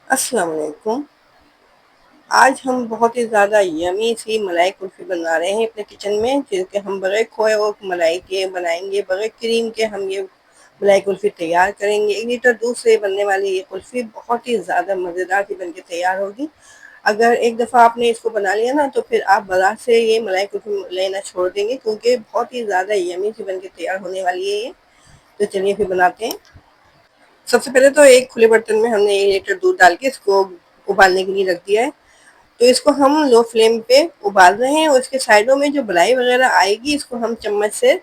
अस्सलाम वालेकुम। आज हम बहुत ही ज़्यादा यमी सी मलाई कुल्फ़ी बना रहे हैं अपने किचन में, जिसके हम बगैर खोए और मलाई के बनाएंगे, बगैर क्रीम के हम ये मलाई कुल्फ़ी तैयार करेंगे। 1 लीटर दूध से बनने वाली ये कुल्फ़ी बहुत ही ज़्यादा मज़ेदार सी बन के तैयार होगी। अगर एक दफ़ा आपने इसको बना लिया ना, तो फिर आप बाज़ार से ये मलाई कुल्फ़ी लेना छोड़ देंगे, क्योंकि बहुत ही ज़्यादा यमी सी बन के तैयार होने वाली है ये। तो चलिए फिर बनाते हैं। सबसे पहले तो एक खुले बर्तन में हमने 1 लीटर दूध डाल के इसको उबालने के लिए रख दिया है। तो इसको हम लो फ्लेम पे उबाल रहे हैं, और इसके साइडों में जो मलाई वगैरह आएगी, इसको हम चम्मच से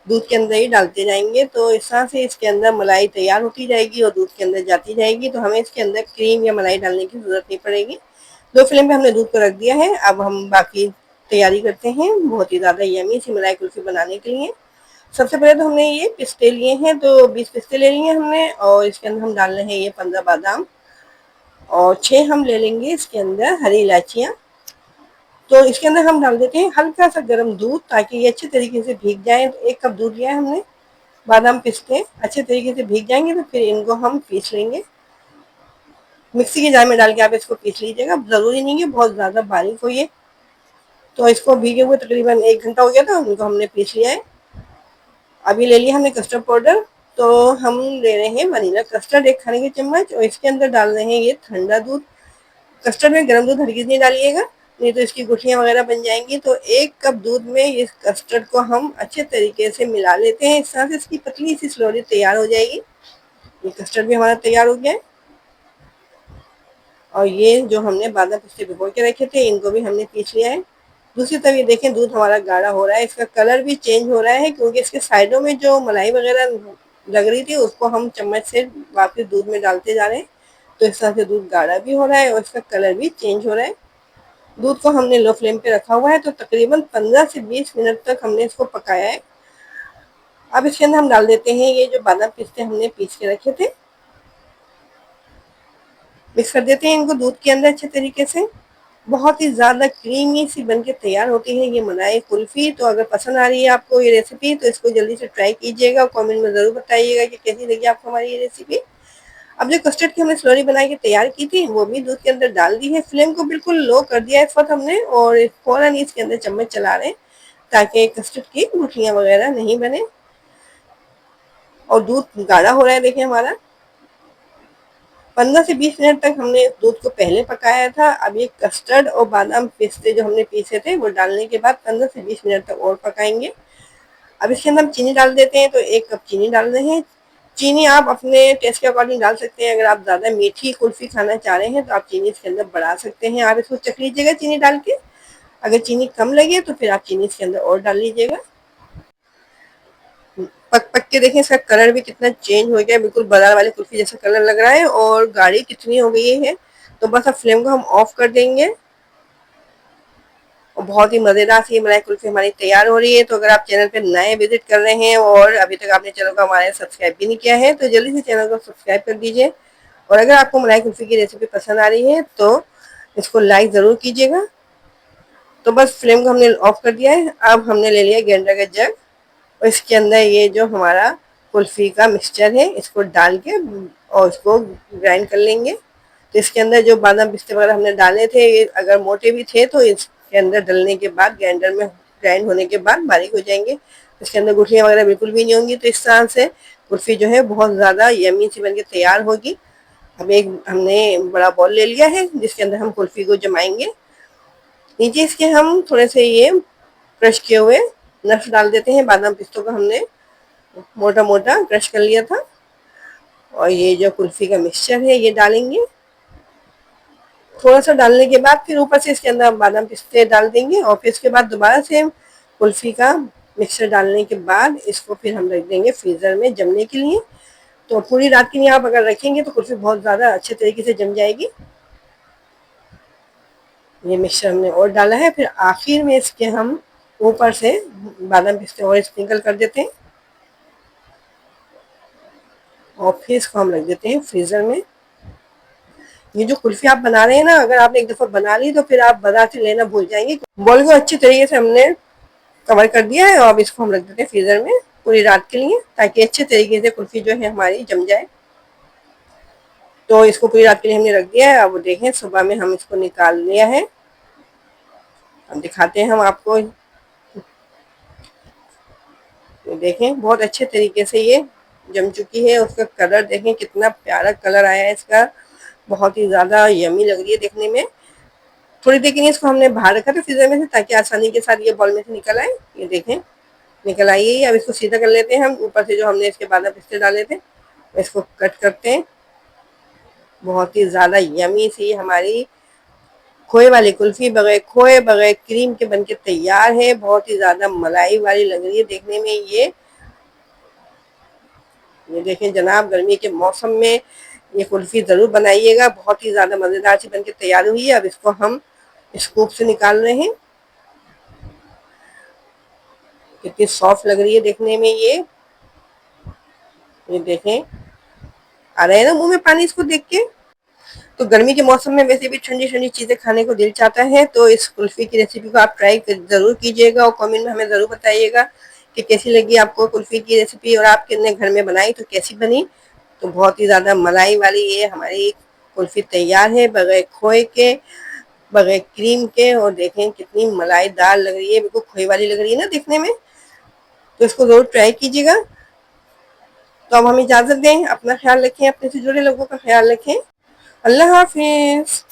दूध के अंदर ही डालते जाएंगे। तो इस तरह से इसके अंदर मलाई तैयार होती जाएगी और दूध के अंदर जाती जाएगी। तो हमें इसके अंदर क्रीम या मलाई डालने की ज़रूरत नहीं पड़ेगी। लो फ्लेम पे हमने दूध को रख दिया है। अब हम बाकी तैयारी करते हैं बहुत ही ज़्यादा यमी सी मलाई कुल्फ़ी बनाने के लिए। सबसे पहले तो हमने ये पिस्ते लिए हैं, तो 20 पिस्ते ले लिए हमने, और इसके अंदर हम डाल रहे हैं ये 15 बादाम, और 6 हम ले लेंगे इसके अंदर हरी इलायचियाँ। तो इसके अंदर हम डाल देते हैं हल्का सा गर्म दूध, ताकि ये अच्छे तरीके से भीग जाए। तो 1 कप दूध लिया है हमने। बादाम पिस्ते अच्छे तरीके से भीग जाएंगे, तो फिर इनको हम पीस लेंगे। मिक्सी के जार में डाल के आप इसको पीस लीजिएगा। ज़रूरी नहीं है बहुत ज़्यादा बारीक हो ये। तो इसको भीगे हुए तकरीबन 1 घंटा हो गया था, उनको हमने पीस लिया है। अभी ले लिया हमने कस्टर्ड पाउडर। तो हम ले रहे हैं वनीला कस्टर्ड 1 खाने की चम्मच, और इसके अंदर डाल रहे हैं ये ठंडा दूध। कस्टर्ड में गर्म दूध हरगिज़ नहीं डालिएगा, नहीं तो इसकी गुठलियाँ वगैरह बन जाएंगी। तो 1 कप दूध में इस कस्टर्ड को हम अच्छे तरीके से मिला लेते हैं। इस तरह से इसकी पतली सी स्लोरी तैयार हो जाएगी। ये कस्टर्ड भी हमारा तैयार हो गया है। और ये जो हमने बादाम पिस्ते भिगो के रखे थे, इनको भी हमने पीस लिया है। दूसरी तरफ ये देखें, दूध हमारा गाढ़ा हो रहा है, इसका कलर भी चेंज हो रहा है, क्योंकि इसके साइडों में जो मलाई वगैरह लग रही थी, उसको हम चम्मच से वापस दूध में डालते जा रहे हैं। तो इस तरह से दूध गाढ़ा भी हो रहा है और इसका कलर भी चेंज हो रहा है। दूध को हमने लो फ्लेम पे रखा हुआ है, तो तकरीबन 15 से 20 मिनट तक हमने इसको पकाया है। अब इसके अंदर हम डाल देते हैं ये जो बादाम पिस्ते हमने पीस के रखे थे। मिक्स कर देते हैं इनको दूध के अंदर अच्छे तरीके से। बहुत ही ज़्यादा क्रीमी सी बनके तैयार होती है ये मलाई कुल्फ़ी। तो अगर पसंद आ रही है आपको ये रेसिपी, तो इसको जल्दी से ट्राई कीजिएगा और कमेंट में ज़रूर बताइएगा कि कैसी लगी आपको हमारी ये रेसिपी। अब जो कस्टर्ड की हमने स्लोरी बना के तैयार की थी, वो भी दूध के अंदर डाल दी है। फ्लेम को बिल्कुल लो कर दिया है इस वक्त हमने, और फ़ौरन इसके अंदर चम्मच चला रहे हैं, ताकि कस्टर्ड की गुठलियाँ वगैरह नहीं बने। और दूध गाढ़ा हो रहा है देखिए हमारा। 15 से 20 मिनट तक हमने दूध को पहले पकाया था। अब ये कस्टर्ड और बादाम पिस्ते जो हमने पीसे थे, वो डालने के बाद 15 से 20 मिनट तक और पकाएंगे। अब इसके अंदर हम चीनी डाल देते हैं। तो 1 कप चीनी डाल रहे हैं। चीनी आप अपने टेस्ट के अकॉर्डिंग डाल सकते हैं। अगर आप ज़्यादा मीठी कुल्फ़ी खाना चाह रहे हैं, तो आप चीनी इसके अंदर बढ़ा सकते हैं। आप इसको चख लीजिएगा चीनी डाल के। अगर चीनी कम लगे, तो फिर आप चीनी इसके अंदर और डाल लीजिएगा। पक पक के देखें, इसका कलर भी कितना चेंज हो गया है, बिल्कुल बाजार वाली कुल्फी जैसा कलर लग रहा है, और गाढ़ी कितनी हो गई है। तो बस अब फ्लेम को हम ऑफ कर देंगे, और बहुत ही मज़ेदार सी मलाई कुल्फी हमारी तैयार हो रही है। तो अगर आप चैनल पे नए विजिट कर रहे हैं और अभी तक आपने चैनल को हमारे सब्सक्राइब भी नहीं किया है, तो जल्दी से चैनल को सब्सक्राइब कर दीजिए। और अगर आपको मलाई कुल्फी की रेसिपी पसंद आ रही है, तो इसको लाइक ज़रूर कीजिएगा। तो बस फ्लेम को हमने ऑफ कर दिया है। अब हमने ले लिया गेंदा का जग, और इसके अंदर ये जो हमारा कुल्फ़ी का मिक्सचर है, इसको डाल के और इसको ग्राइंड कर लेंगे। तो इसके अंदर जो बादाम पिस्ते वगैरह हमने डाले थे, ये अगर मोटे भी थे, तो इसके अंदर डलने के बाद ग्राइंडर में ग्राइंड होने के बाद बारीक हो जाएंगे। इसके अंदर गुठलियाँ वगैरह बिल्कुल भी नहीं होंगी। तो इस तरह से कुल्फ़ी जो है बहुत ज़्यादा यमी सी बन के तैयार होगी। अब एक हमने बड़ा बॉल ले लिया है, जिसके अंदर हम कुल्फ़ी को जमाएंगे। नीचे इसके हम थोड़े से ये क्रश किए हुए नट्स डाल देते हैं। बादाम पिस्तों को हमने मोटा मोटा क्रश कर लिया था, और ये जो कुल्फी का मिक्सचर है, ये डालेंगे। थोड़ा सा डालने के बाद फिर ऊपर से इसके अंदर हम बादाम पिस्ते डाल देंगे, और फिर इसके बाद दोबारा से कुल्फी का मिक्सचर डालने के बाद इसको फिर हम रख देंगे फ्रीज़र में जमने के लिए। तो पूरी रात के लिए आप अगर रखेंगे, तो कुल्फी बहुत ज़्यादा अच्छे तरीके से जम जाएगी। ये मिक्सचर हमने और डाला है। फिर आखिर में इसके हम ऊपर से बादाम पिस्ते और स्प्रिंकल कर देते हैं, और फिर इसको हम रख देते हैं फ्रीज़र में। ये जो कुल्फी आप बना रहे हैं ना, अगर आपने एक दफ़ा बना ली, तो फिर आप बाजार से लेना भूल जाएंगे। बॉल को अच्छी तरीके से हमने कवर कर दिया है, और अब इसको हम रख देते हैं फ्रीज़र में पूरी रात के लिए, ताकि अच्छे तरीके से कुल्फी जो है हमारी जम जाए। तो इसको पूरी रात के लिए हमने रख दिया है। अब देखें सुबह में हम इसको निकाल लिया है। अब दिखाते हैं हम आपको। ये देखें बहुत अच्छे तरीके से ये जम चुकी है। उसका कलर देखें कितना प्यारा कलर आया है इसका, बहुत ही ज़्यादा यमी लग रही है देखने में। थोड़ी देर के लिए इसको हमने बाहर रखा था फ्रीजर में से, ताकि आसानी के साथ ये बॉल में से निकल आए। ये देखें निकल आई है। अब इसको सीधा कर लेते हैं हम। ऊपर से जो हमने इसके बादाम पिस्ते डाले थे इसको कट करते हैं। बहुत ही ज़्यादा यमी सी हमारी खोए वाली कुल्फी बगैर खोए बगैर क्रीम के बनके तैयार है। बहुत ही ज़्यादा मलाई वाली लग रही है देखने में ये देखें जनाब, गर्मी के मौसम में ये कुल्फी ज़रूर बनाइएगा। बहुत ही ज़्यादा मज़ेदार सी बनके तैयार हुई है। अब इसको हम स्कूप से निकाल रहे हैं। कितनी सॉफ्ट लग रही है देखने में ये देखें, आ रहे हैं ना मुंह में पानी इसको देख के। तो गर्मी के मौसम में वैसे भी ठंडी ठंडी चीज़ें खाने को दिल चाहता है। तो इस कुल्फ़ी की रेसिपी को आप ट्राई ज़रूर कीजिएगा और कमेंट में हमें ज़रूर बताइएगा कि कैसी लगी आपको कुल्फ़ी की रेसिपी, और आप कितने घर में बनाई तो कैसी बनी। तो बहुत ही ज़्यादा मलाई वाली ये हमारी कुल्फ़ी तैयार है, बगैर खोए के, बगैर क्रीम के। और देखें कितनी मलाईदार लग रही है, बिल्कुल खोए वाली लग रही है ना दिखने में। तो इसको ज़रूर ट्राई कीजिएगा। तो अब हम इजाज़त दें। अपना ख्याल रखें, अपने से जुड़े लोगों का ख्याल रखें। अल्लाह हाफिज़।